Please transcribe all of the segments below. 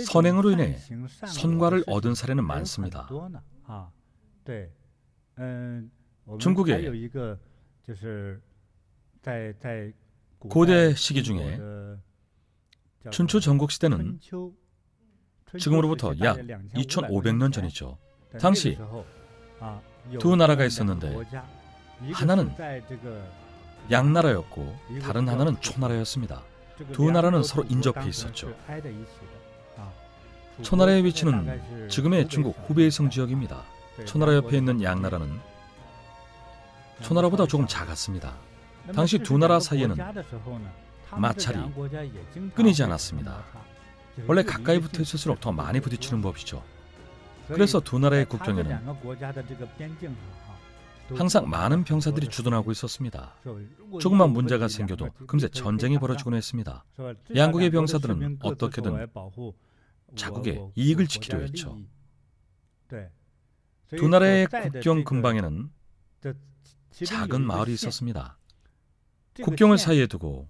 선행으로 인해 선과를 얻은 사례는 많습니다. 중국의 고대 시기 중에 춘추 전국시대는 지금으로부터 약 2500년 전이죠. 당시 두 나라가 있었는데 하나는 양나라였고 다른 하나는 초나라였습니다. 두 나라는 서로 인접해 있었죠. 초나라의 위치는 지금의 중국 후베이성 지역입니다. 초나라 옆에 있는 양나라는 초나라보다 조금 작았습니다. 당시 두 나라 사이에는 마찰이 끊이지 않았습니다. 원래 가까이 붙어 있을수록 더 많이 부딪히는 법이죠. 그래서 두 나라의 국경에는 항상 많은 병사들이 주둔하고 있었습니다. 조금만 문제가 생겨도 금세 전쟁이 벌어지곤 했습니다. 양국의 병사들은 어떻게든 자국의 이익을 지키려 했죠. 두 나라의 국경 근방에는 작은 마을이 있었습니다. 국경을 사이에 두고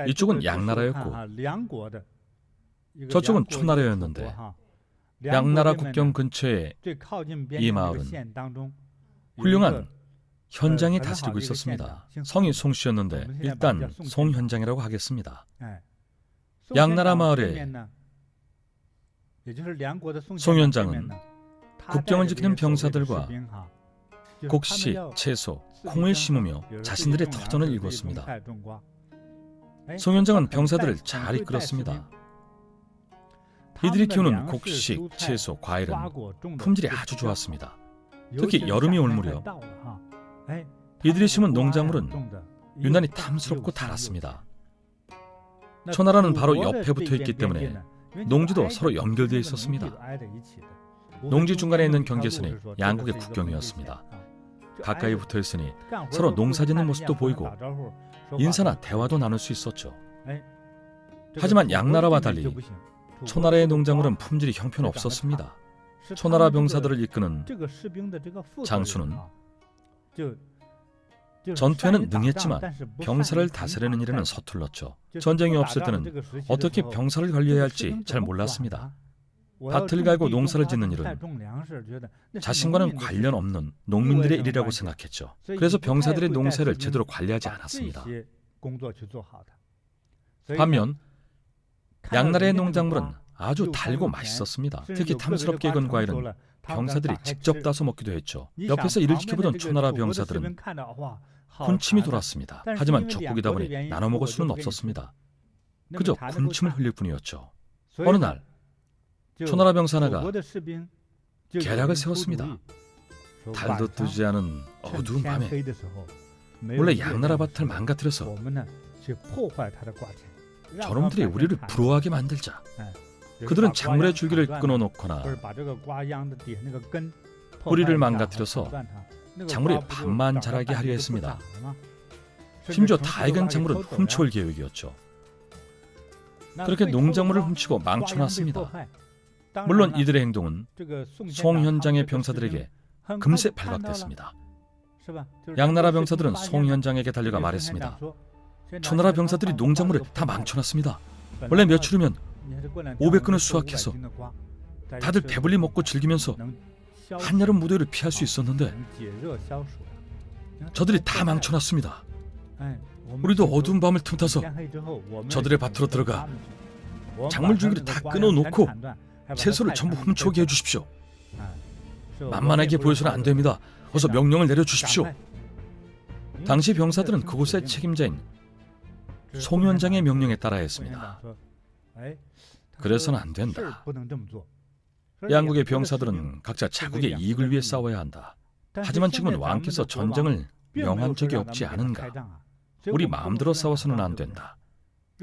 이쪽은 양나라였고 저쪽은 초나라였는데 양나라 국경 근처에 이 마을은 훌륭한 현장이 다스리고 있었습니다. 성이 송씨였는데 일단 송현장이라고 하겠습니다. 양나라 마을에 송현장은 국경을 지키는 병사들과 곡식, 채소, 콩을 심으며 자신들의 터전을 일궜습니다. 송현장은 병사들을 잘 이끌었습니다. 이들이 키우는 곡식, 채소, 과일은 품질이 아주 좋았습니다. 특히 여름이 올 무렵 이들이 심은 농작물은 유난히 탐스럽고 달았습니다. 초나라는 바로 옆에 붙어 있기 때문에 농지도 서로 연결되어 있었습니다. 농지 중간에 있는 경계선이 양국의 국경이었습니다. 가까이 붙어 있으니 서로 농사짓는 모습도 보이고 인사나 대화도 나눌 수 있었죠. 하지만 양나라와 달리 초나라의 농작물은 품질이 형편없었습니다. 초나라 병사들을 이끄는 장수는 전투에는 능했지만 병사를 다스리는 일에는 서툴렀죠. 전쟁이 없을 때는 어떻게 병사를 관리해야 할지 잘 몰랐습니다. 밭을 갈고 농사를 짓는 일은 자신과는 관련 없는 농민들의 일이라고 생각했죠. 그래서 병사들의 농사를 제대로 관리하지 않았습니다. 반면 양나라의 농작물은 아주 달고 맛있었습니다. 특히 탐스럽게 익은 과일은 병사들이 직접 따서 먹기도 했죠. 옆에서 이를 지켜보던 초나라 병사들은 군침이 돌았습니다. 하지만 적국이다 보니 나눠 먹을 수는 없었습니다. 그저 군침을 흘릴 뿐이었죠. 어느 날 초나라 병사 하나가 계략을 세웠습니다. 달도 뜨지 않은 어두운 밤에 원래 양나라 밭을 망가뜨려서 저놈들이 우리를 부러워하게 만들자. 그들은 작물의 줄기를 끊어놓거나 뿌리를 망가뜨려서 작물이 반만 자라게 하려 했습니다. 심지어 다 익은 작물은 훔쳐올 계획이었죠. 그렇게 농작물을 훔치고 망쳐놨습니다. 물론 이들의 행동은 송현장의 병사들에게 금세 발각됐습니다. 양나라 병사들은 송현장에게 달려가 말했습니다. 초나라 병사들이 농작물을 다 망쳐놨습니다. 원래 며칠 후면 500근을 수확해서 다들 배불리 먹고 즐기면서 한여름 무더위를 피할 수 있었는데 저들이 다 망쳐놨습니다. 우리도 어두운 밤을 틈타서 저들의 밭으로 들어가 작물 줄기를 다 끊어놓고 채소를 전부 훔쳐오게 해주십시오. 만만하게 보여서는 안 됩니다. 어서 명령을 내려주십시오. 당시 병사들은 그곳의 책임자인 송현장의 명령에 따라 했습니다. 그래서는 안 된다. 양국의 병사들은 각자 자국의 이익을 위해 싸워야 한다. 하지만 지금은 왕께서 전쟁을 명한 적이 없지 않은가. 우리 마음대로 싸워서는 안 된다.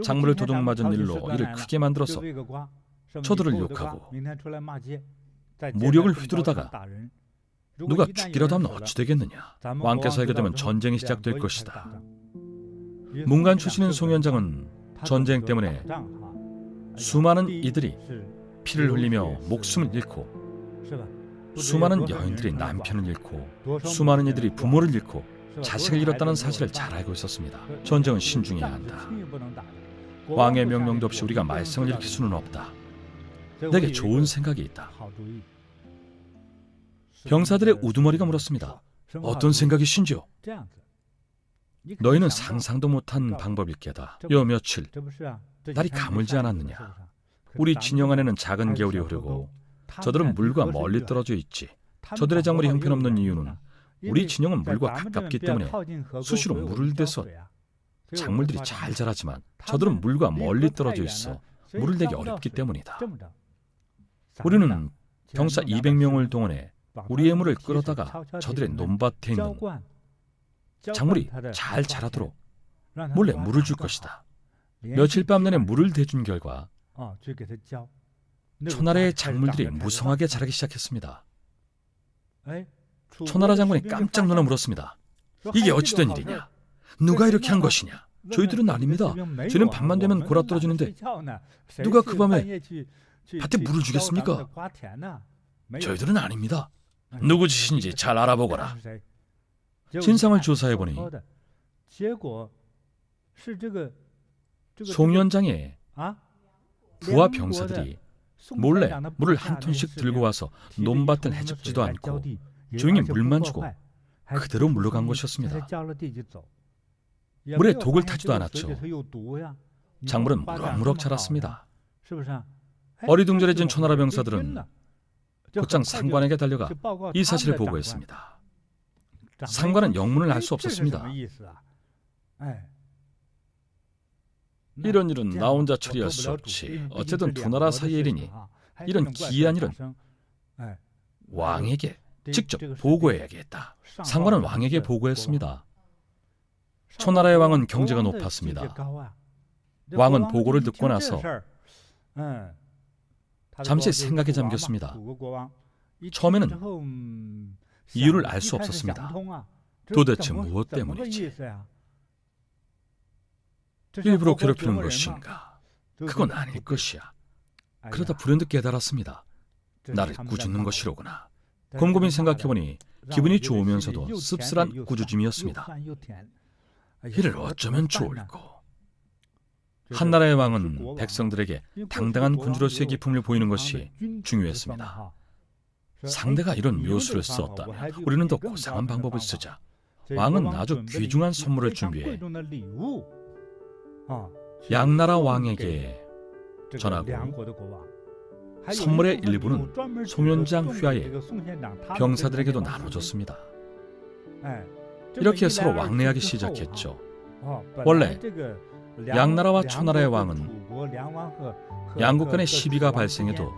작물을 도둑맞은 일로 이를 크게 만들어서 저들을 욕하고 무력을 휘두르다가 누가 죽기라도 하면 어찌 되겠느냐. 왕께서 알게 되면 전쟁이 시작될 것이다. 문관 출신인 송현장은 전쟁 때문에 수많은 이들이 피를 흘리며 목숨을 잃고 수많은 여인들이 남편을 잃고 수많은 이들이 부모를 잃고 자식을 잃었다는 사실을 잘 알고 있었습니다. 전쟁은 신중해야 한다. 왕의 명령도 없이 우리가 말썽을 일으킬 수는 없다. 내게 좋은 생각이 있다. 병사들의 우두머리가 물었습니다. 어떤 생각이신지요? 너희는 상상도 못한 방법일 게다. 여 며칠 날이 가물지 않았느냐. 우리 진영 안에는 작은 개울이 흐르고 저들은 물과 멀리 떨어져 있지. 저들의 작물이 형편없는 이유는 우리 진영은 물과 가깝기 때문에 수시로 물을 대서 작물들이 잘 자라지만 저들은 물과 멀리 떨어져 있어 물을 내기 어렵기 때문이다. 우리는 병사 200명을 동원해 우리의 물을 끌어다가 저들의 논밭에 있는 작물이 잘 자라도록 몰래 물을 줄 것이다. 며칠 밤 내내 물을 대준 결과 초나라의 작물들이 무성하게 자라기 시작했습니다. 초나라 장군이 깜짝 놀라 물었습니다. 이게 어찌된 일이냐? 누가 이렇게 한 것이냐? 저희들은 아닙니다. 저희는 밤만 되면 골아 떨어지는데 누가 그 밤에 밭에 물을 주겠습니까? 저희들은 아닙니다. 누구 짓인지 잘 알아보거라. 진상을 조사해보니 송년장에 부하 병사들이 몰래 물을 한 톤씩 들고 와서 논밭을 헤집지도 않고 조용히 물만 주고 그대로 물러간 것이었습니다. 물에 독을 타지도 않았죠. 작물은 무럭무럭 자랐습니다. 어리둥절해진 초나라 병사들은 곧장 상관에게 달려가 이 사실을 보고했습니다. 상관은 영문을 알 수 없었습니다. 이런 일은 나 혼자 처리할 수 없지. 어쨌든 두 나라 사이의 일이니 이런 기이한 일은 왕에게 직접 보고해야겠다. 상관은 왕에게 보고했습니다. 초나라의 왕은 경제가 높았습니다. 왕은 보고를 듣고 나서 잠시 생각에 잠겼습니다. 처음에는 이유를 알 수 없었습니다. 도대체 무엇 때문이지? 일부러 괴롭히는 것인가? 그건 아닐 것이야. 그러다 불현듯 깨달았습니다. 나를 꾸짖는 것이로구나. 곰곰이 생각해보니 기분이 좋으면서도 씁쓸한 꾸짖음이었습니다. 이를 어쩌면 좋을꼬. 한나라의 왕은 백성들에게 당당한 군주로서의 기품을 보이는 것이 중요했습니다. 상대가 이런 묘수를 썼다면 우리는 더 고상한 방법을 쓰자. 왕은 아주 귀중한 선물을 준비해 양나라 왕에게 전하고 선물의 일부는 송년장 휘하에 병사들에게도 나눠줬습니다. 이렇게 서로 왕래하기 시작했죠. 원래 양나라와 초나라의 왕은 양국 간의 시비가 발생해도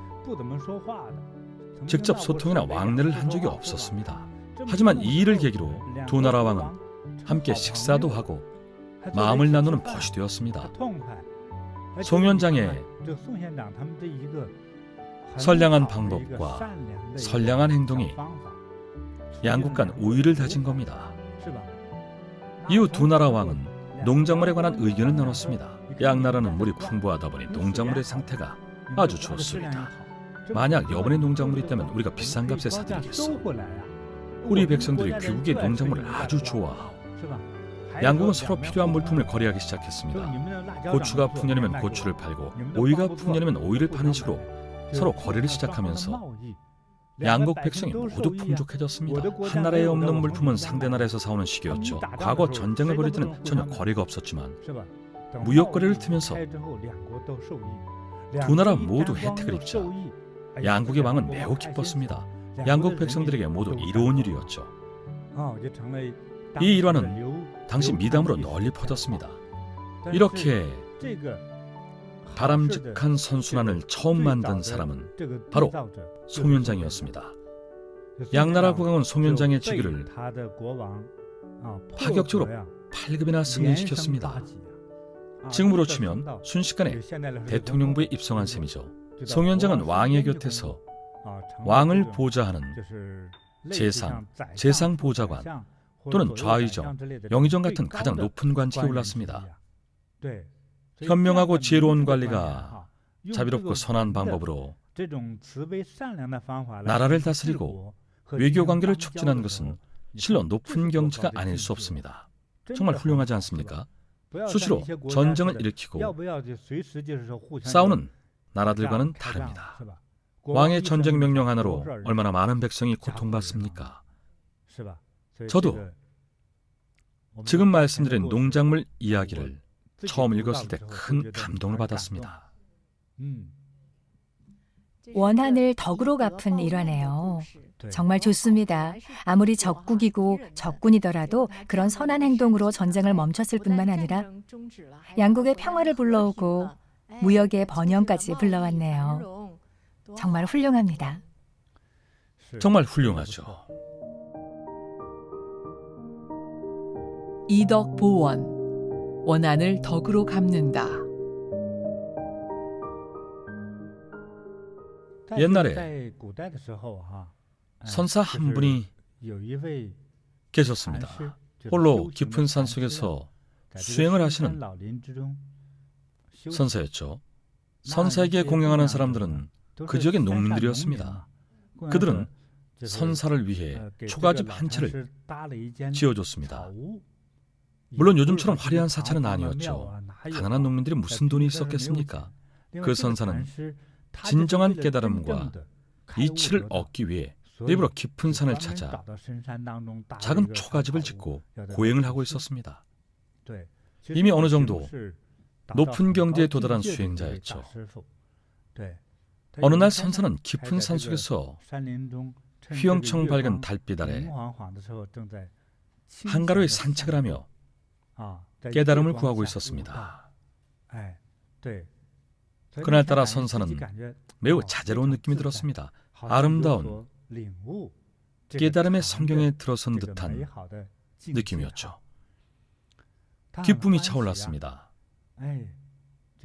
직접 소통이나 왕래를 한 적이 없었습니다. 하지만 이 일을 계기로 두 나라 왕은 함께 식사도 하고 마음을 나누는 벗이 되었습니다. 송년장에 선량한 방법과 선량한 행동이 양국 간 우위를 다진 겁니다. 이후 두 나라 왕은 농작물에 관한 의견을 나눴습니다. 양나라는 물이 풍부하다 보니 농작물의 상태가 아주 좋습니다. 만약 여분의 농작물이 있다면 우리가 비싼 값에 사드리겠소. 우리 백성들이 귀국의 농작물을 아주 좋아하오. 양국은 서로 필요한 물품을 거래하기 시작했습니다. 고추가 풍년이면 고추를 팔고 오이가 풍년이면 오이를 파는 식으로 서로 거래를 시작하면서 양국 백성이 모두 풍족해졌습니다. 한 나라에 없는 물품은 상대 나라에서 사오는 시기였죠. 과거 전쟁을 벌일 때는 전혀 거래가 없었지만 무역 거래를 트면서 두 나라 모두 혜택을 입자 양국의 왕은 매우 기뻤습니다. 양국 백성들에게 모두 이로운 일이었죠. 이 일화는 당시 미담으로 널리 퍼졌습니다. 이렇게 바람직한 선순환을 처음 만든 사람은 바로 송년장이었습니다. 양나라 국왕은 송년장의 직위를 파격적으로 8급이나 승진시켰습니다. 지금으로 치면 순식간에 대통령부에 입성한 셈이죠. 송년장은 왕의 곁에서 왕을 보좌하는 재상 보좌관 또는 좌의정, 영의정 같은 가장 높은 관직에 올랐습니다. 현명하고 지혜로운 관리가 자비롭고 선한 방법으로 나라를 다스리고 외교 관계를 촉진한 것은 실로 높은 경지가 아닐 수 없습니다. 정말 훌륭하지 않습니까? 수시로 전쟁을 일으키고 싸우는 나라들과는 다릅니다. 왕의 전쟁 명령 하나로 얼마나 많은 백성이 고통받습니까? 저도 지금 말씀드린 농작물 이야기를 처음 읽었을 때 큰 감동을 받았습니다. 원한을 덕으로 갚은 일화네요. 정말 좋습니다. 아무리 적국이고 적군이더라도 그런 선한 행동으로 전쟁을 멈췄을 뿐만 아니라 양국의 평화를 불러오고 무역의 번영까지 불러왔네요. 정말 훌륭합니다. 정말 훌륭하죠. 이덕 보원, 원한을 덕으로 갚는다. 옛날에 선사 한 분이 계셨습니다. 홀로 깊은 산속에서 수행을 하시는 선사였죠. 선사에게 공양하는 사람들은 그 지역의 농민들이었습니다. 그들은 선사를 위해 초가집 한 채를 지어줬습니다. 물론 요즘처럼 화려한 사찰은 아니었죠. 가난한 농민들이 무슨 돈이 있었겠습니까? 그 선사는 진정한 깨달음과 이치를 얻기 위해 일부러 깊은 산을 찾아 작은 초가집을 짓고 고행을 하고 있었습니다. 이미 어느 정도 높은 경지에 도달한 수행자였죠. 어느 날 선사는 깊은 산속에서 휘영청 밝은 달빛 아래 한가로이 산책을 하며 깨달음을 구하고 있었습니다. 그날따라 선사는 매우 자제로운 느낌이 들었습니다. 아름다운 깨달음의 성경에 들어선 듯한 느낌이었죠. 기쁨이 차올랐습니다.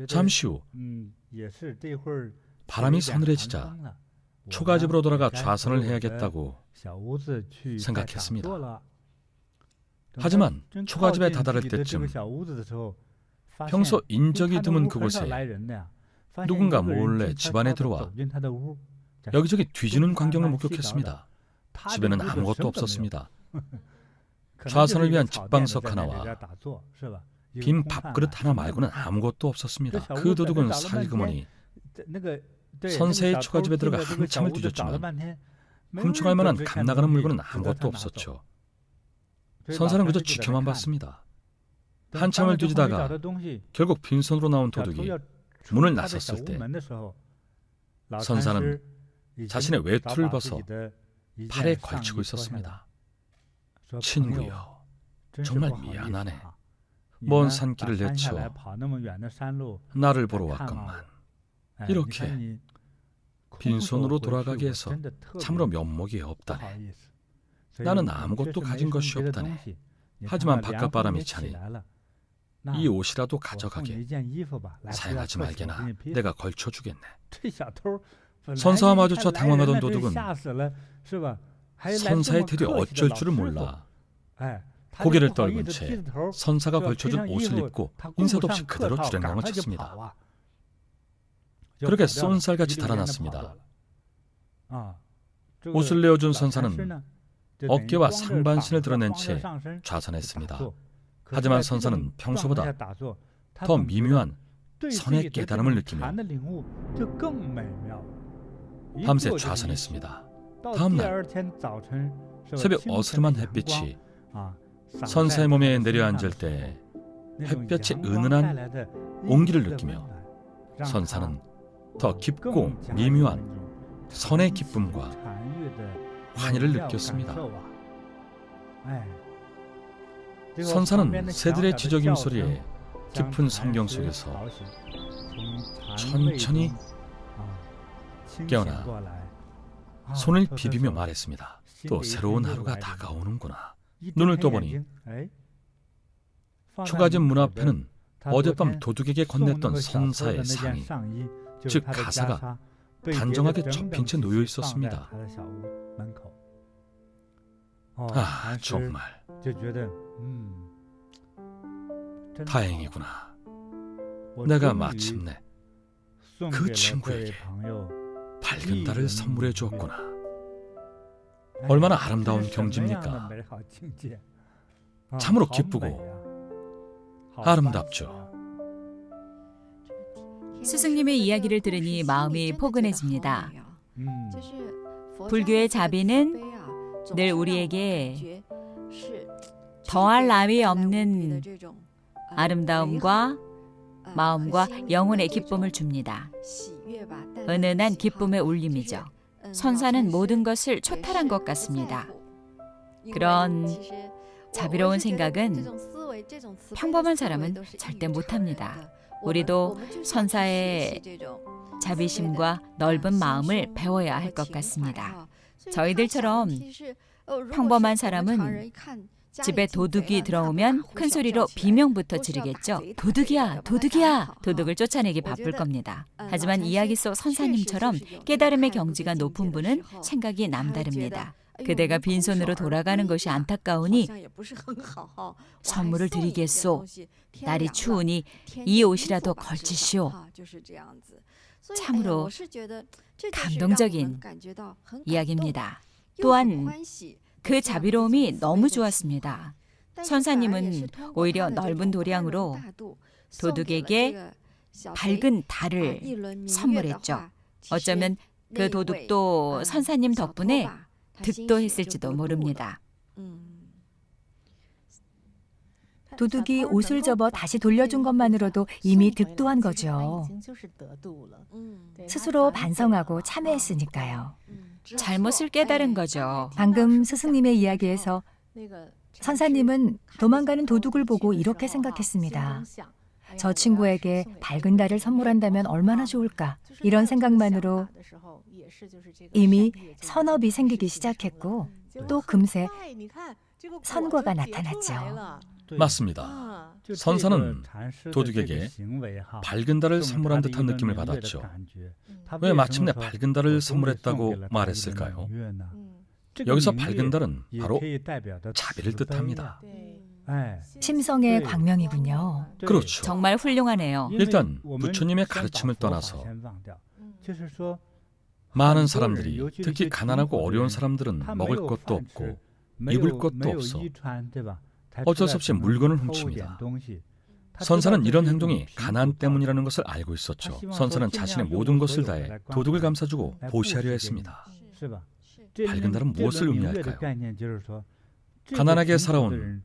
잠시 후 바람이 서늘해지자 초가집으로 돌아가 좌선을 해야겠다고 생각했습니다. 하지만 초가집에 다다를 때쯤 평소 인적이 드문 그곳에 누군가 몰래 집안에 들어와 여기저기 뒤지는 광경을 목격했습니다. 집에는 아무것도 없었습니다. 좌선을 위한 집방석 하나와 빈 밥그릇 하나 말고는 아무것도 없었습니다. 그 도둑은 살그머니 선사의 초가집에 들어가 한참을 뒤졌지만 훔쳐갈 만한 값 나가는 물건은 아무것도 없었죠. 선사는 그저 지켜만 봤습니다. 한참을 뒤지다가 결국 빈손으로 나온 도둑이 문을 나섰을 때 선사는 자신의 외투를 벗어 팔에 걸치고 있었습니다. 친구여, 정말 미안하네. 먼 산길을 헤쳐 나를 보러 왔건만 이렇게 빈손으로 돌아가게 해서 참으로 면목이 없다네. 나는 아무것도 가진 것이 없다네. 하지만 바깥바람이 차니 이 옷이라도 가져가게. 사용하지 말게나 내가 걸쳐주겠네. 선사와 마주쳐 당황하던 도둑은 선사의 태도에 어쩔 줄을 몰라 고개를 떨군 채 선사가 걸쳐준 옷을 입고 인사도 없이 그대로 주랭랑을 쳤습니다. 그렇게 쏜살같이 달아났습니다. 옷을 내어준 선사는 어깨와 상반신을 드러낸 채 좌선했습니다. 하지만 선사는 평소보다 더 미묘한 선의 깨달음을 느끼며 밤새 좌선했습니다. 다음날 새벽 어스름한 햇빛이 선사의 몸에 내려앉을 때 햇볕의 은은한 온기를 느끼며 선사는 더 깊고 미묘한 선의 기쁨과 환희를 느꼈습니다. 선사는 새들의 지저귐 소리에 깊은 성경 속에서 천천히 깨어나 손을 비비며 말했습니다. 또 새로운 하루가 다가오는구나. 눈을 떠보니 초가집 문 앞에는 어젯밤 도둑에게 건넸던 선사의 상의, 즉 가사가 단정하게 접힌 채 놓여 있었습니다. 아, 정말 다행이구나. 내가 마침내 그 친구에게 밝은 달을 선물해 주었구나. 얼마나 아름다운 경지입니까? 참으로 기쁘고 아름답죠. 스승님의 이야기를 들으니 마음이 포근해집니다. 불교의 자비는 늘 우리에게 더할 나위 없는 아름다움과 마음과 영혼의 기쁨을 줍니다. 은은한 기쁨의 울림이죠. 선사는 모든 것을 초탈한 것 같습니다. 그런 자비로운 생각은 평범한 사람은 절대 못합니다. 우리도 선사의 자비심과 넓은 마음을 배워야 할 것 같습니다. 저희들처럼 평범한 사람은 집에 도둑이 들어오면 큰 소리로 비명부터 지르겠죠. 도둑이야, 도둑이야! 도둑을 쫓아내기 바쁠 겁니다. 하지만 이야기 속 선사님처럼 깨달음의 경지가 높은 분은 생각이 남다릅니다. 그대가 빈손으로 돌아가는 것이 안타까우니 선물을 드리겠소. 날이 추우니 이 옷이라도 걸치시오. 참으로 감동적인 이야기입니다. 또한 그 자비로움이 너무 좋았습니다. 선사님은 오히려 넓은 도량으로 도둑에게 밝은 달을 선물했죠. 어쩌면 그 도둑도 선사님 덕분에 득도했을지도 모릅니다. 도둑이 옷을 접어 다시 돌려준 것만으로도 이미 득도한 거죠. 스스로 반성하고 참회했으니까요. 잘못을 깨달은 거죠. 방금 스승님의 이야기에서 선사님은 도망가는 도둑을 보고 이렇게 생각했습니다. 저 친구에게 밝은 달을 선물한다면 얼마나 좋을까. 이런 생각만으로 이미 선업이 생기기 시작했고 또 금세 선과가 나타났죠. 맞습니다. 선사는 도둑에게 밝은 달을 선물한 듯한 느낌을 받았죠. 왜 마침내 밝은 달을 선물했다고 말했을까요? 여기서 밝은 달은 바로 자비를 뜻합니다. 심성의 광명이군요. 그렇죠. 정말 훌륭하네요. 일단 부처님의 가르침을 떠나서 많은 사람들이, 특히 가난하고 어려운 사람들은 먹을 것도 없고 입을 것도 없어 어쩔 수 없이 물건을 훔칩니다. 선사는 이런 행동이 가난 때문이라는 것을 알고 있었죠. 선사는 자신의 모든 것을 다해 도둑을 감싸주고 보시하려 했습니다. 밝은 달은 무엇을 의미할까요? 가난하게 살아온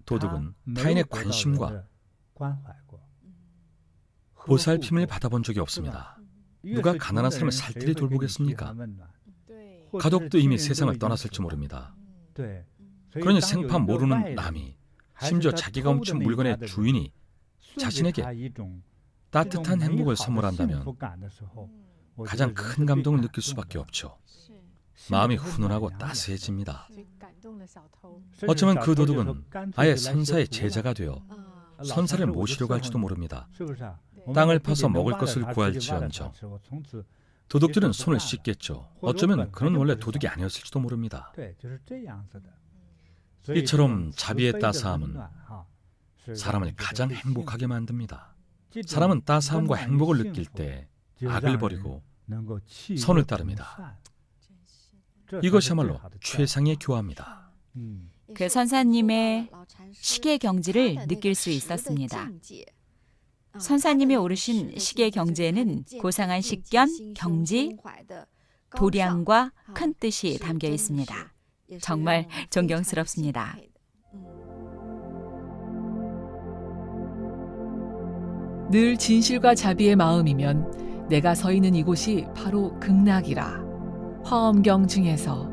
도둑은 타인의 관심과 보살핌을 받아본 적이 없습니다. 누가 가난한 사람을 살뜰히 돌보겠습니까? 가족도 이미 세상을 떠났을지 모릅니다. 그러니 생판 모르는 남이, 심지어 자기가 훔친 물건의 주인이 자신에게 따뜻한 행복을 선물한다면 가장 큰 감동을 느낄 수밖에 없죠. 마음이 훈훈하고 따스해집니다. 어쩌면 그 도둑은 아예 선사의 제자가 되어 선사를 모시려고 할지도 모릅니다. 땅을 파서 먹을 것을 구할지언정 도둑들은 손을 씻겠죠. 어쩌면 그는 원래 도둑이 아니었을지도 모릅니다. 이처럼 자비의 따스함은 사람을 가장 행복하게 만듭니다. 사람은 따스함과 행복을 느낄 때 악을 버리고 선을 따릅니다. 이것이야말로 최상의 교화입니다. 그 선사님의 식의 경지를 느낄 수 있었습니다. 선사님이 오르신 식의 경지에는 고상한 식견, 경지, 도량과 큰 뜻이 담겨 있습니다. 정말 존경스럽습니다. 늘 진실과 자비의 마음이면 내가 서 있는 이곳이 바로 극락이라. 화엄경 중에서.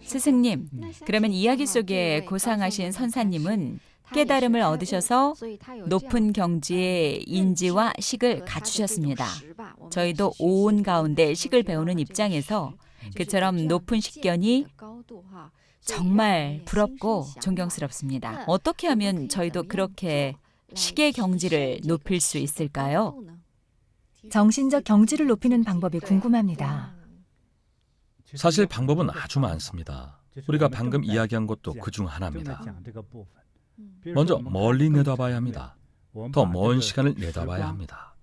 스승님, 그러면 이야기 속에 고상하신 선사님은 깨달음을 얻으셔서 높은 경지의 인지와 식을 갖추셨습니다. 저희도 오온 가운데 식을 배우는 입장에서 그처럼 높은 식견이 정말 부럽고 존경스럽습니다. 어떻게 하면 저희도 그렇게 식의 경지를 높일 수 있을까요? 정신적 경지를 높이는 방법이 궁금합니다. 사실 방법은 아주 많습니다. 우리가 방금 이야기한 것도 그중 하나입니다. 먼저 멀리 내다봐야 합니다. 더 먼 시간을 내다봐야 합니다.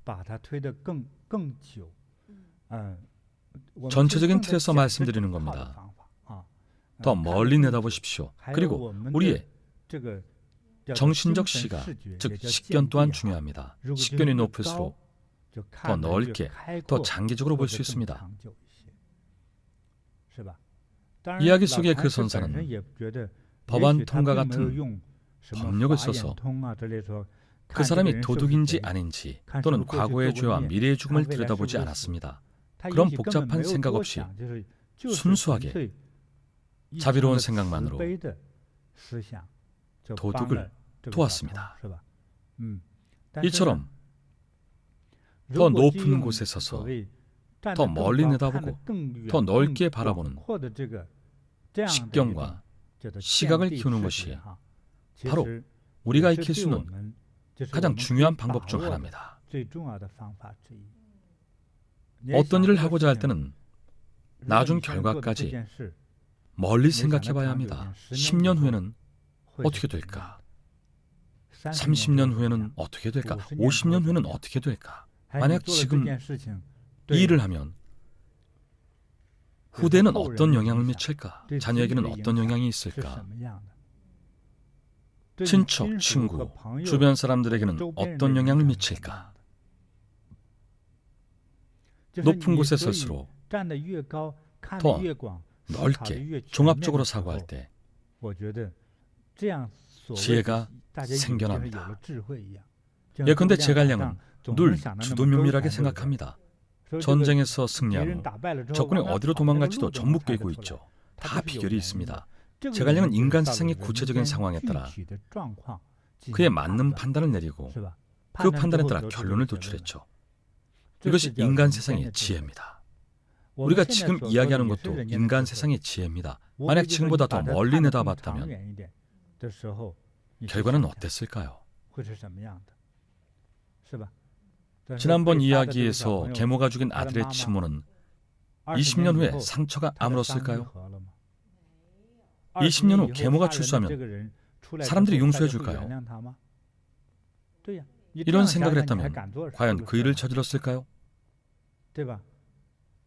전체적인 틀에서 말씀드리는 겁니다. 더 멀리 내다보십시오. 그리고 우리의 정신적 시가, 즉 식견 또한 중요합니다. 식견이 높을수록 더 넓게, 더 장기적으로 볼 수 있습니다. 이야기 속의 그 선사는 법안 통과 같은 법력을 써서 그 사람이 도둑인지 아닌지 또는 과거의 죄와 미래의 죽음을 들여다보지 않았습니다. 그런 복잡한 생각 없이 순수하게 자비로운 생각만으로 도둑을 도왔습니다. 이처럼 더 높은 곳에 서서 더 멀리 내다보고 더 넓게 바라보는 식견과 시각을 키우는 것이 바로 우리가 익힐 수 있는 가장 중요한 방법 중 하나입니다. 어떤 일을 하고자 할 때는 나중 결과까지 멀리 생각해 봐야 합니다. 10년 후에는 어떻게 될까? 30년 후에는 어떻게 될까? 50년 후에는 어떻게 될까? 만약 지금 이 일을 하면 후대는 어떤 영향을 미칠까? 자녀에게는 어떤 영향이 있을까? 친척, 친구, 주변 사람들에게는 어떤 영향을 미칠까? 높은 곳에 설수록 더 넓게 종합적으로 사고할 때 지혜가 생겨납니다. 예컨대 제갈량은 늘 주도면밀하게 생각합니다. 전쟁에서 승리한 후 적군이 어디로 도망갈지도 전부 꿰고 있죠. 다 비결이 있습니다. 제갈량은 인간 세상의 구체적인 상황에 따라 그에 맞는 판단을 내리고 그 판단에 따라 결론을 도출했죠. 이것이 인간 세상의 지혜입니다. 우리가 지금 이야기하는 것도 인간 세상의 지혜입니다. 만약 지금보다 더 멀리 내다봤다면 결과는 어땠을까요? 지난번 이야기에서 계모가 죽인 아들의 친모는 20년 후에 상처가 아물었을까요? 20년 후 계모가 출소하면 사람들이 용서해 줄까요? 이런 생각을 했다면 과연 그 일을 저질렀을까요?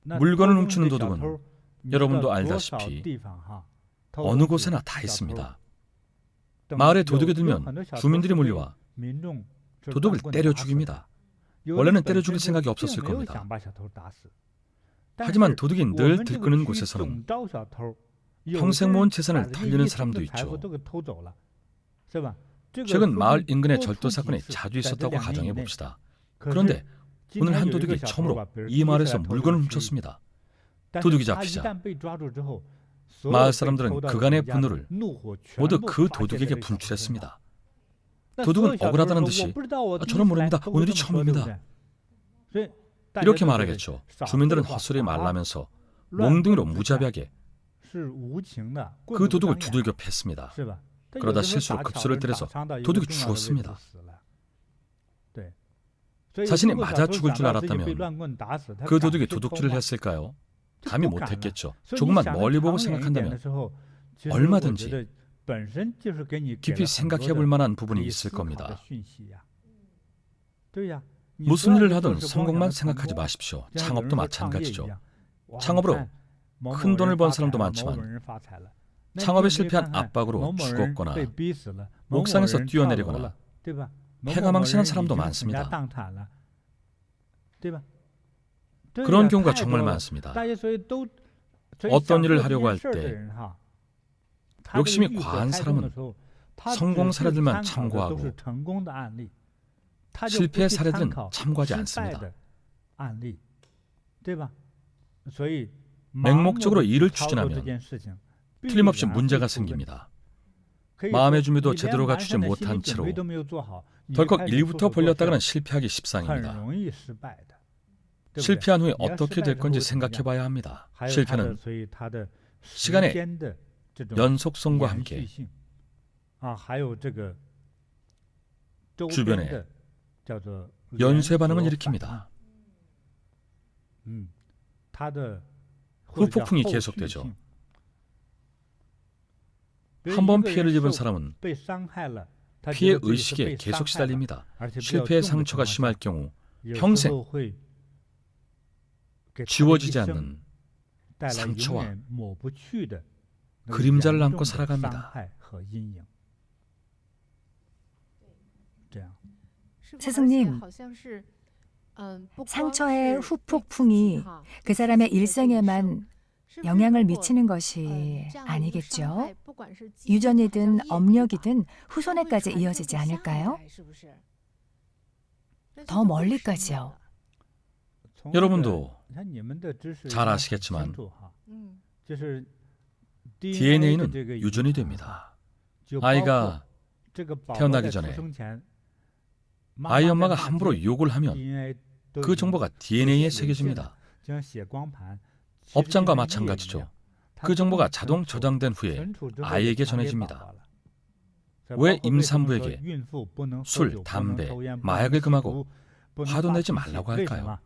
물건을 훔치는 도둑은 여러분도 알다시피 어느 곳에나 다 있습니다. 마을에 도둑이 들면 주민들이 몰려와 도둑을 때려 죽입니다. 원래는 때려 죽일 생각이 없었을 겁니다. 하지만 도둑이 늘 들끄는 곳에서는 평생 모은 재산을 털리는 사람도 있죠. 최근 마을 인근의 절도 사건이 자주 있었다고 가정해 봅시다. 그런데 오늘 한 도둑이 처음으로 이 마을에서 물건을 훔쳤습니다. 도둑이 잡히자 마을 사람들은 그간의 분노를 모두 그 도둑에게 분출했습니다. 도둑은 억울하다는 듯이 저는 모릅니다. 오늘이 처음입니다. 이렇게 말하겠죠. 주민들은 헛소리 말라면서 몽둥이로 무자비하게 그 도둑을 두들겨 팼습니다. 그러다 실수로 급소를 때려서 도둑이 죽었습니다. 자신이 맞아 죽을 줄 알았다면 그 도둑이 도둑질을 했을까요? 감히 못했겠죠. 조금만 멀리 보고 생각한다면 얼마든지 깊이 생각해 볼 만한 부분이 있을 겁니다. 무슨 일을 하든 성공만 생각하지 마십시오. 창업도 마찬가지죠. 창업으로 큰 돈을 번 사람도 많지만 창업에 실패한 압박으로 죽었거나 옥상에서 뛰어내리거나 폐가 망신한 사람도 많습니다. 그런 경우가 정말 많습니다. 어떤 일을 하려고 할 때 욕심이 과한 사람은 성공 사례들만 참고하고 실패 사례들은 참고하지 않습니다. 맹목적으로 일을 추진하면 틀림없이 문제가 생깁니다. 마음의 준비도 제대로 갖추지 못한 채로 덜컥 일부터 벌렸다가는 실패하기 십상입니다. 실패한 후에 어떻게 될 건지 생각해 봐야 합니다. 실패는 시간의 연속성과 함께 주변에 연쇄 반응을 일으킵니다. 후폭풍이 계속되죠. 한 번 피해를 입은 사람은 피해 의식에 계속 시달립니다. 실패의 상처가 심할 경우 평생 지워지지 않는 상처와 그림자를 안고 살아갑니다. 스승님, 상처의 후폭풍이 그 사람의 일생에만 영향을 미치는 것이 아니겠죠? 유전이든 업력이든 후손에까지 이어지지 않을까요? 더 멀리까지요. 여러분도 잘 아시겠지만 DNA는 유전이 됩니다. 아이가 태어나기 전에 아이 엄마가 함부로 욕을 하면 그 정보가 DNA에 새겨집니다. 업장과 마찬가지죠. 그 정보가 자동 저장된 후에 아이에게 전해집니다. 왜 임산부에게 술, 담배, 마약을 금하고 화도 내지 말라고 할까요?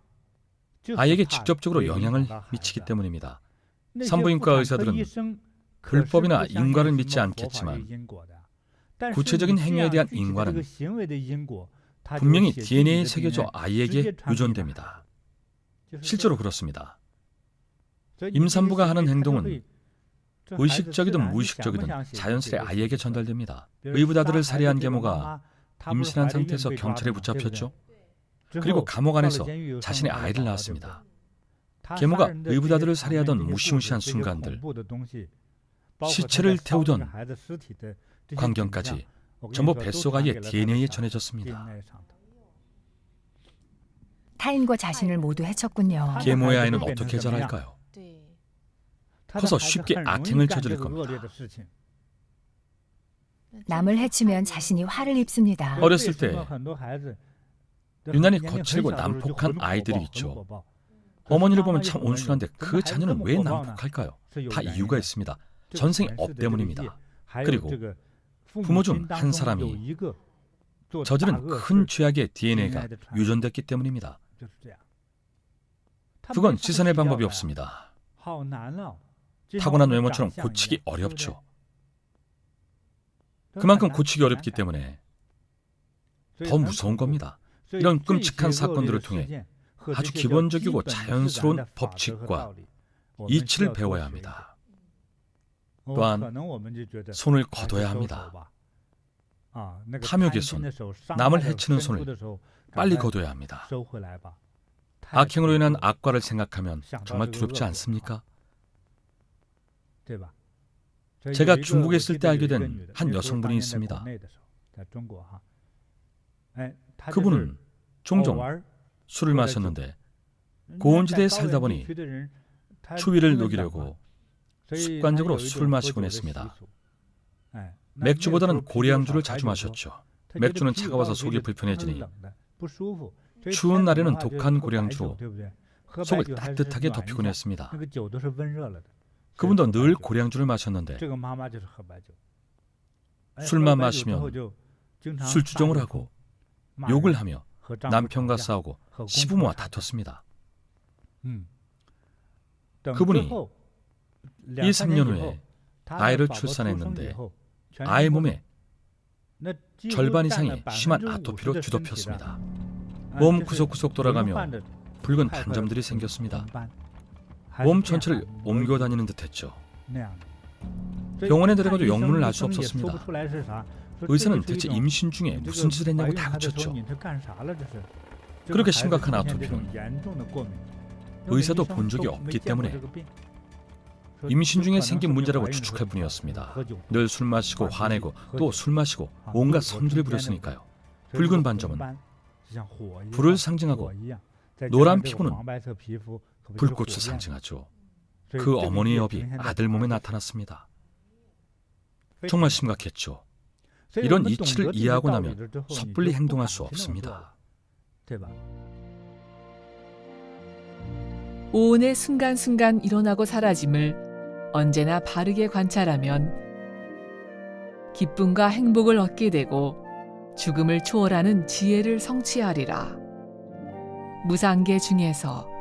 아이에게 직접적으로 영향을 미치기 때문입니다. 산부인과 의사들은 불법이나 인과를 믿지 않겠지만 구체적인 행위에 대한 인과는 분명히 DNA에 새겨져 아이에게 유전됩니다. 실제로 그렇습니다. 임산부가 하는 행동은 의식적이든 무의식적이든 자연스레 아이에게 전달됩니다. 의붓아들을 살해한 계모가 임신한 상태에서 경찰에 붙잡혔죠. 그리고 감옥 안에서 자신의 아이를 낳았습니다. 계모가 의붓아들을 살해하던 무시무시한 순간들, 시체를 태우던 광경까지 전부 뱃속 아이의 DNA에 전해졌습니다. 타인과 자신을 모두 해쳤군요. 계모의 아이는 어떻게 자랄까요? 커서 쉽게 악행을 저지를 겁니다. 남을 해치면 자신이 화를 입습니다. 어렸을 때 유난히 거칠고 난폭한 아이들이 있죠. 어머니를 보면 참 온순한데 그 자녀는 왜 난폭할까요? 다 이유가 있습니다. 전생의 업 때문입니다. 그리고 부모 중 한 사람이 저지른 큰 죄악의 DNA가 유전됐기 때문입니다. 그건 씻어낼 방법이 없습니다. 타고난 외모처럼 고치기 어렵죠. 그만큼 고치기 어렵기 때문에 더 무서운 겁니다. 이런 끔찍한 사건들을 통해 아주 기본적이고 자연스러운 법칙과 이치를 배워야 합니다. 또한 손을 거둬야 합니다. 탐욕의 손, 남을 해치는 손을 빨리 거둬야 합니다. 악행으로 인한 악과를 생각하면 정말 두렵지 않습니까? 제가 중국에 있을 때 알게 된 한 여성분이 있습니다. 그분은 종종 술을 마셨는데 고온지대에 살다 보니 추위를 녹이려고 습관적으로 술을 마시곤 했습니다. 맥주보다는 고량주를 자주 마셨죠. 맥주는 차가워서 속이 불편해지니 추운 날에는 독한 고량주로 속을 따뜻하게 덮이곤 했습니다. 그분도 늘 고량주를 마셨는데 술만 마시면 술주정을 하고 욕을 하며 남편과 싸우고 시부모와 다퉜습니다. 그분이 2-3년 후에 아이를 출산했는데 아이 몸에 절반 이상이 심한 아토피로 뒤덮였습니다. 몸 구석구석 돌아가며 붉은 반점들이 생겼습니다. 몸 전체를 옮겨 다니는 듯했죠. 병원에 데려가도 영문을 알 수 없었습니다. 의사는 대체 임신 중에 무슨 짓을 했냐고 다그쳤죠. 그렇게 심각한 아토피는 의사도 본 적이 없기 때문에 임신 중에 생긴 문제라고 추측할 뿐이었습니다. 늘 술 마시고 화내고 또 술 마시고 온갖 성질을 부렸으니까요. 붉은 반점은 불을 상징하고 노란 피부는 불꽃을 상징하죠. 그 어머니의 업이 아들 몸에 나타났습니다. 정말 심각했죠. 이런 이치를 이해하고 나면 섣불리 행동할 수 없습니다. 오온의 순간순간 일어나고 사라짐을 언제나 바르게 관찰하면 기쁨과 행복을 얻게 되고 죽음을 초월하는 지혜를 성취하리라. 무상계 중에서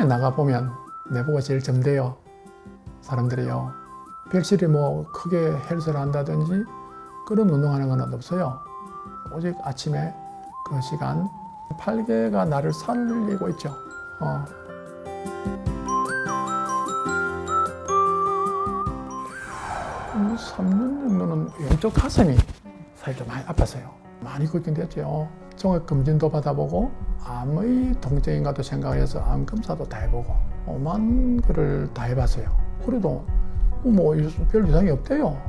병원에 나가보면 내보고 제일 점대요. 사람들이요. 별실이 뭐 크게 헬스를 한다든지 그런 운동하는 건 없어요. 오직 아침에 그 시간 팔개가 나를 살리고 있죠. 3년 정도는 왼쪽 가슴이 사실 좀 많이 아팠어요. 많이 걱정됐죠. 종합검진도 받아보고 암의 통증인가도 생각해서 암검사도 다 해보고 오만 거를 다 해봤어요. 그래도 뭐 별 이상이 없대요.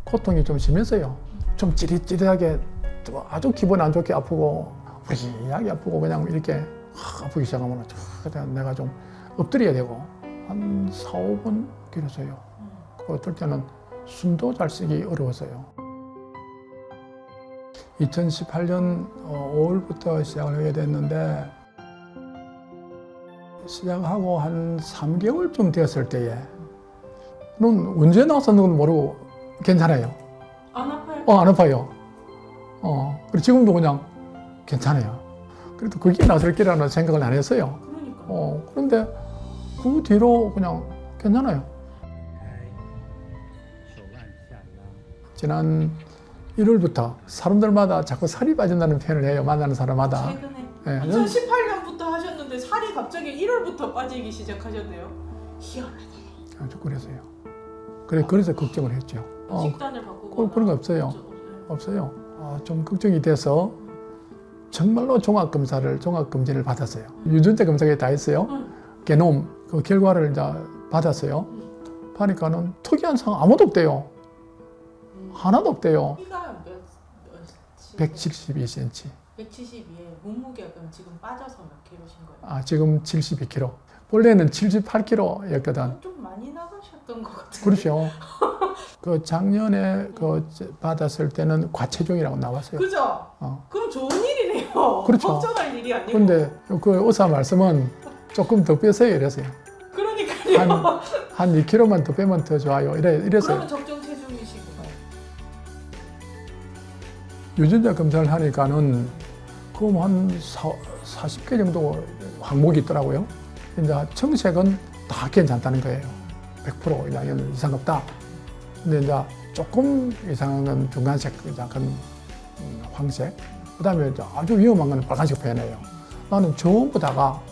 고통이 좀 심했어요. 좀 찌릿찌릿하게 아주 기분 안 좋게 아프고 무리하게 아프고 그냥 이렇게 아프기 시작하면 내가 좀 엎드려야 되고 한 4, 5분 길었어요. 어떨 때는 숨도 잘 쉬기 어려웠어요. 2018년 5월부터 시작을 하게 됐는데 시작하고 한 3개월쯤 되었을 때에 넌 언제 나왔었는지 모르고 괜찮아요. 안 아파요? 안 아파요. 그리고 지금도 그냥 괜찮아요. 그래도 그게 나설 거라는 생각을 안 했어요. 그러니까. 그런데 그 뒤로 그냥 괜찮아요. 지난 1월부터 사람들마다 자꾸 살이 빠진다는 표현을 해요. 만나는 사람마다. 최근에 네. 2018년부터 하셨는데 살이 갑자기 1월부터 빠지기 시작하셨네요. 희한하다. 아주 그래서요. 그래서 걱정을 했죠. 식단을 바꾸고 그런 거 없어요. 없어요. 좀 걱정이 돼서 정말로 종합검진을 받았어요. 유전자 검사에 다 했어요. 게놈 그 결과를 이제 받았어요. 보니까는 특이한 상황 아무도 없대요. 하나도 없대요. 키가 몇 172cm. 172에 몸무게가 그럼 지금 빠져서 몇 킬로신 거예요? 지금 72kg. 원래는 78kg였거든. 좀 많이 나가셨던 것 같아요. 그렇죠. 그 작년에 받았을 때는 과체중이라고 나왔어요. 그죠? 그럼 좋은 일이네요. 그렇죠. 걱정할 일이 아니고. 근데 그 의사 말씀은 조금 더 빼세요 이랬어요. 그러니까요. 한 2kg만 더 빼면 더 좋아요. 이랬어요. 그러면 적정 체중이시고. 유전자 검사를 하니까는 그럼 한 40개 정도 항목이 있더라고요. 이제 청색은 다 괜찮다는 거예요. 100% 이상 없다. 근데 이제 조금 이상한 건 중간색, 약간 황색. 그 다음에 아주 위험한 건 빨간색 표현해요. 나는 전부 다가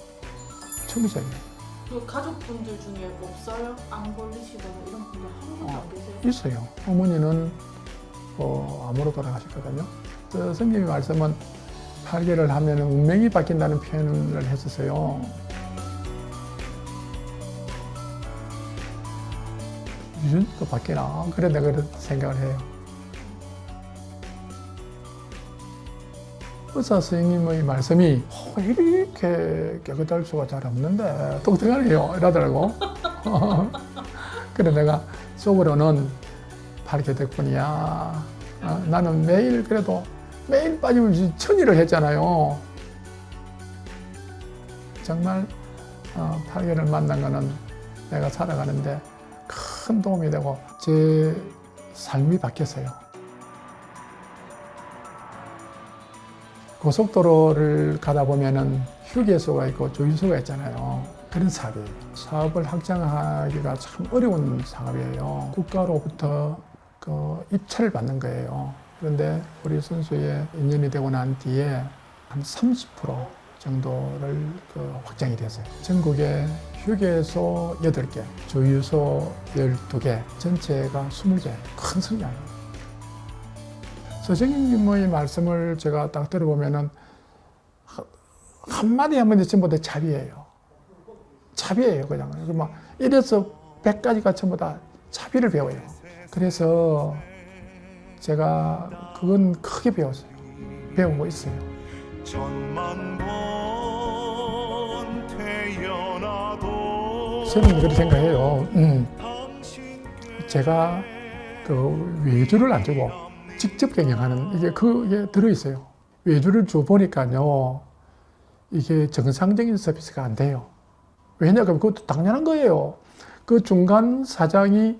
청색이에요. 그 가족분들 중에 없어요? 안 걸리시거나 이런 분들 한 분도 안 계세요? 있어요. 어머니는 암으로 돌아가셨거든요. 선생님이 말씀은 8개를 하면 운명이 바뀐다는 표현을 했었어요. 유전자도 바뀌나? 그래 내가 그렇게 생각을 해요. 의사 선생님의 말씀이 이렇게 깨끗할 수가 잘 없는데 똑똑하네요 이러더라고. 그래 내가 속으로는 8개 덕분이야. 나는 매일 그래도 매일 빠짐없이 천일을 했잖아요. 정말 8개를 만난 거는 내가 살아가는데 큰 도움이 되고 제 삶이 바뀌었어요. 고속도로를 가다 보면은 휴게소가 있고 주유소가 있잖아요. 그런 사업이에요. 사업을 확장하기가 참 어려운 사업이에요. 국가로부터 입찰을 받는 거예요. 그런데 우리 선수의 인연이 되고 난 뒤에 한 30% 정도를 확장이 됐어요. 전국에 휴게소 8개, 주유소 12개, 전체가 20개. 큰 성장이에요. 선생님의 말씀을 제가 딱 들어보면은 한마디 한마디 전부 다 자비예요. 자비예요, 그냥. 막 1에서 100까지가 전부 다 자비를 배워요. 그래서 제가 그건 크게 배웠어요. 배운 거 있어요. 저는 그렇게 생각해요. 제가 외주를 안 주고 직접 경영하는 그게 들어있어요. 외주를 줘 보니까요, 이게 정상적인 서비스가 안 돼요. 왜냐하면 그것도 당연한 거예요. 그 중간 사장이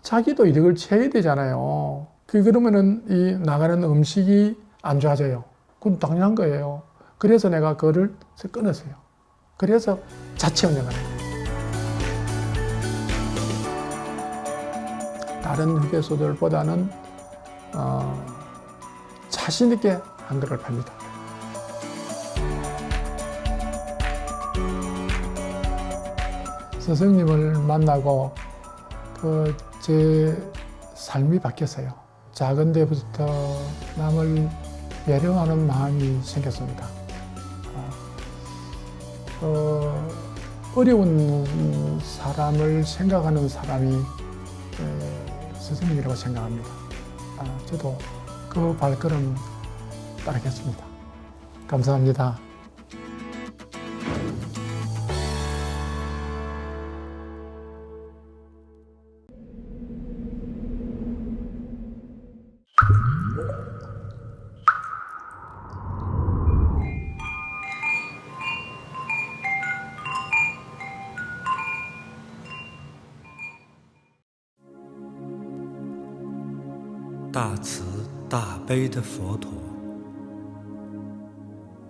자기도 이득을 채야 되잖아요. 그러면은 이 나가는 음식이 안 좋아져요. 그건 당연한 거예요. 그래서 내가 그거를 끊었어요. 그래서 자체 운영을 해요. 다른 휴게소들보다는 자신 있게 한글을 팝니다. 스승님을 만나고 제 삶이 바뀌었어요. 작은 데부터 남을 배려하는 마음이 생겼습니다. 어려운 사람을 생각하는 사람이 스승님이라고 생각합니다. 저도 그 발걸음 따르겠습니다. 감사합니다.大慈大悲的佛陀，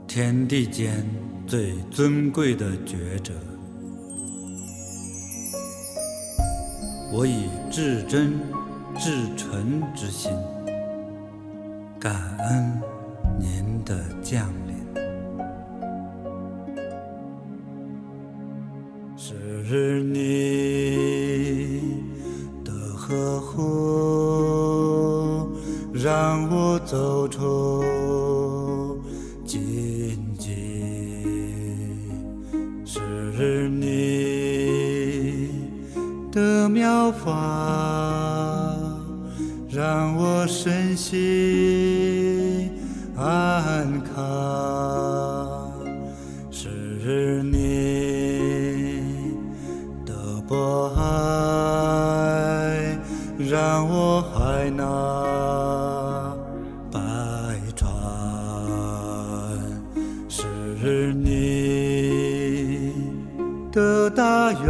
天地间最尊贵的觉者，我以至真至纯之心，感恩您的降临。是你的呵护，让我走出荆棘，是你的妙法，让我身心安康，是你的博爱，让我海纳百川，是你的大愿，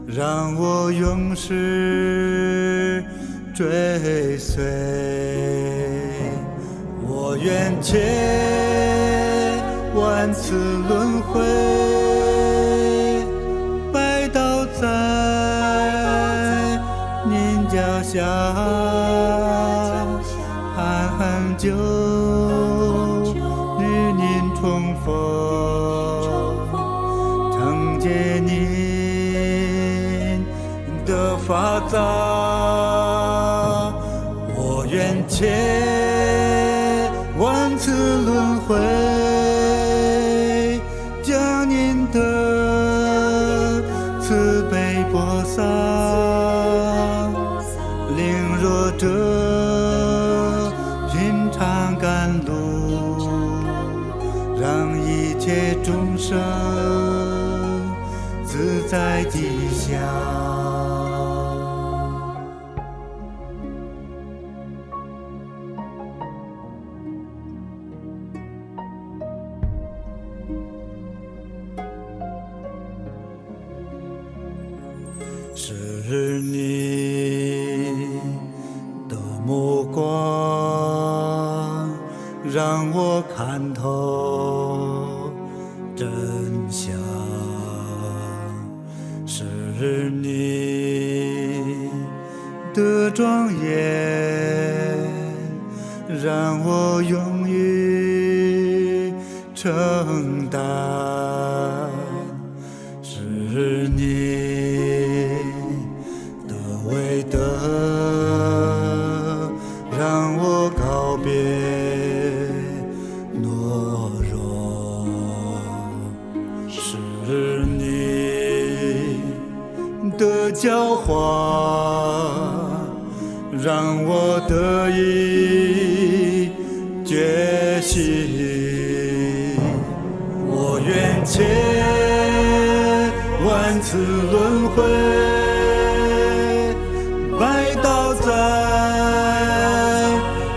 让我永世追随。我愿千万次轮回，拜倒在您脚下，寒久与您重逢，承接您的法藏。我愿千万次轮回，将您的慈悲播撒，领弱者寻常甘露，让一切众生自在吉祥。是你的目光，让我看透真相，是你的庄严，让我勇于承担，是你为德，让我告别懦弱，是你的教化，让我得以觉醒。我愿千万次轮回，拜倒在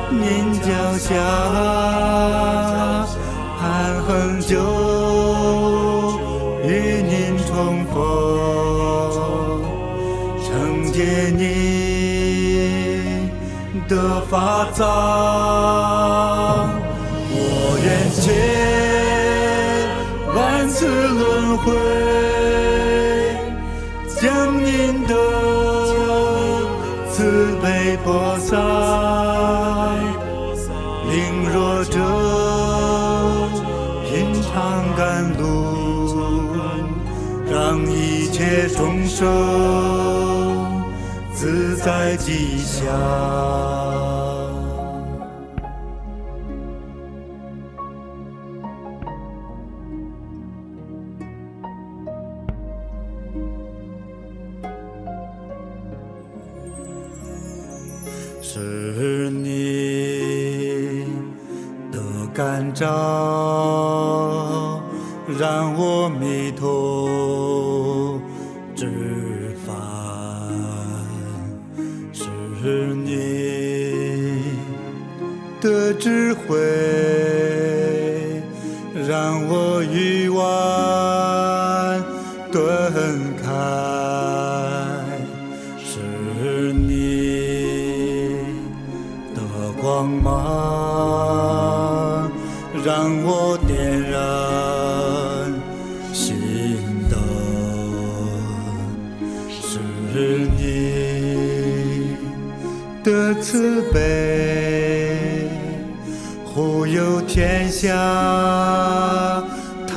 您脚下，恒久与您重逢，承接您的法藏。我愿千次轮回，将您的慈悲播撒，领弱者品尝甘露，让一切众生自在吉祥。是你的感召，让我迷途知返；是你的智慧，让我欲望顿开；是你光芒让我点燃心灯，是你的慈悲护佑天下太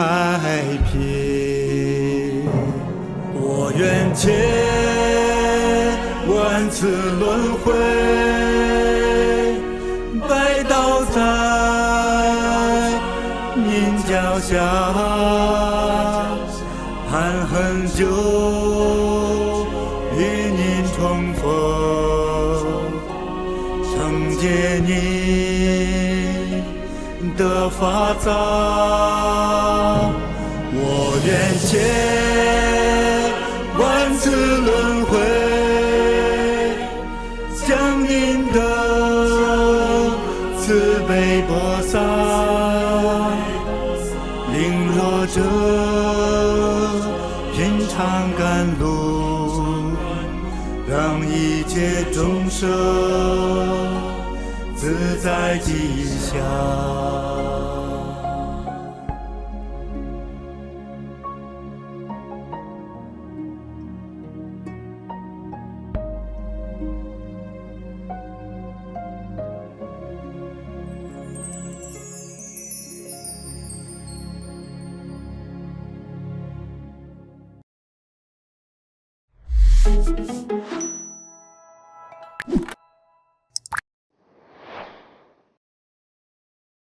平。我愿借万次轮回，拜倒在您脚下，盼很久与您重逢，承接您的法藏。我愿借万次轮回，将您的慈悲播撒，领弱者品尝甘露，让一切众生自在吉祥。